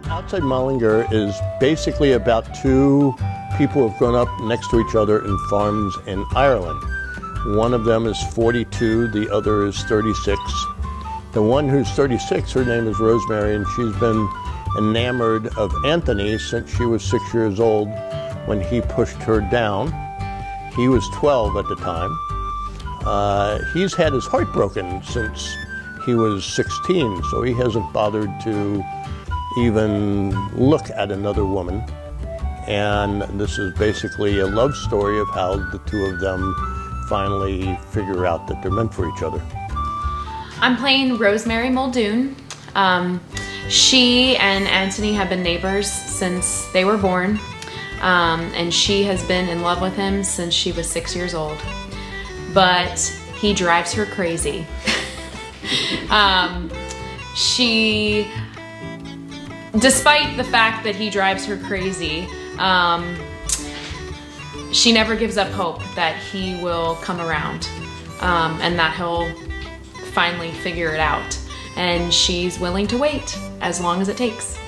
Outside Mullingar is basically about two people who have grown up next to each other in farms in Ireland. One of them is 42, the other is 36. The one who's 36, her name is Rosemary, and she's been enamored of Anthony since she was 6 years old when he pushed her down. He was 12 at the time. He's had his heart broken since he was 16, so he hasn't bothered to even look at another woman. And this is basically a love story of how the two of them finally figure out that they're meant for each other. I'm playing Rosemary Muldoon. She and Anthony have been neighbors since they were born, and she has been in love with him since she was 6 years old. But he drives her crazy. Despite the fact that he drives her crazy, she never gives up hope that he will come around and that he'll finally figure it out. And she's willing to wait as long as it takes.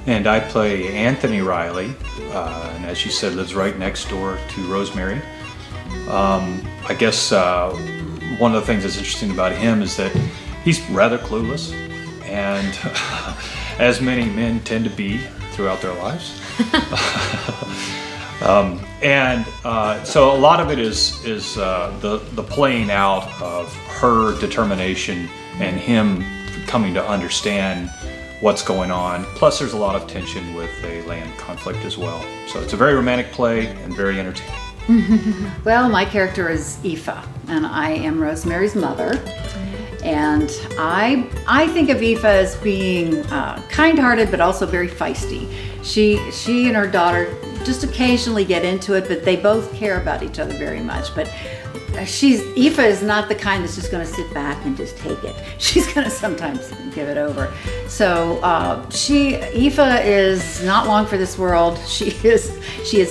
And I play Anthony Riley, and as you said, lives right next door to Rosemary. I guess one of the things that's interesting about him is that he's rather clueless, and as many men tend to be throughout their lives. So a lot of it is the playing out of her determination and him coming to understand what's going on. Plus there's a lot of tension with a land conflict as well. So it's a very romantic play and very entertaining. Well, my character is Aoife, and I am Rosemary's mother. And I think of Aoife as being kind-hearted, but also very feisty. She and her daughter just occasionally get into it, but they both care about each other very much. But Aoife is not the kind that's just going to sit back and just take it. She's going to sometimes give it over. So Aoife is not long for this world. She is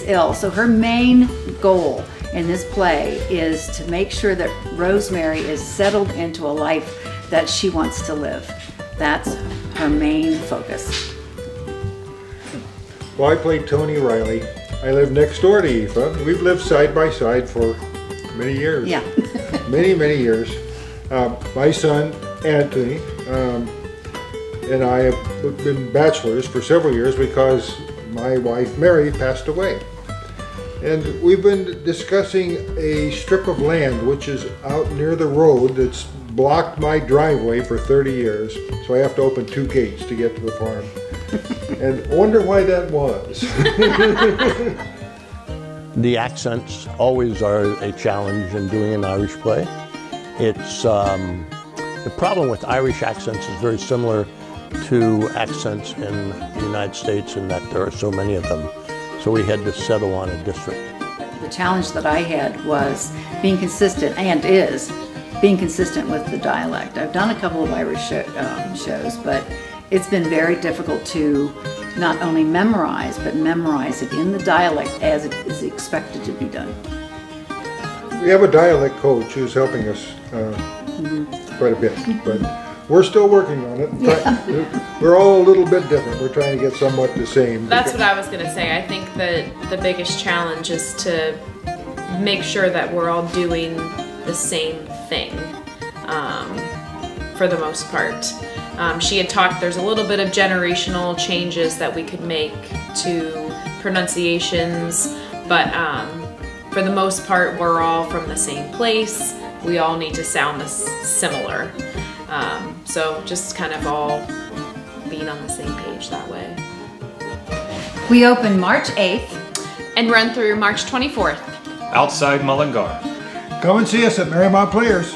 ill. So her main goal in this play is to make sure that Rosemary is settled into a life that she wants to live. That's her main focus. Well, I played Tony Riley. I live next door to Aoife. We've lived side by side for many years. Yeah. many years. My son, Anthony, and I have been bachelors for several years because my wife, Mary, passed away. And we've been discussing a strip of land which is out near the road that's blocked my driveway for 30 years. So I have to open 2 gates to get to the farm. And wonder why that was. The accents always are a challenge in doing an Irish play. It's the problem with Irish accents is very similar to accents in the United States in that there are so many of them. So we had to settle on a district. The challenge that I had was being consistent, and is being consistent with the dialect. I've done a couple of Irish shows, but it's been very difficult to not only memorize, but memorize it in the dialect as it is expected to be done. We have a dialect coach who's helping us quite a bit, but we're still working on it. Yeah. We're all a little bit different. We're trying to get somewhat the same. That's what I was going to say. I think that the biggest challenge is to make sure that we're all doing the same thing for the most part. She had talked, there's a little bit of generational changes that we could make to pronunciations, but for the most part, we're all from the same place. We all need to sound similar. So just kind of all being on the same page that way. We open March 8th. And run through March 24th. Outside Mullingar. Come and see us at Marymount Players.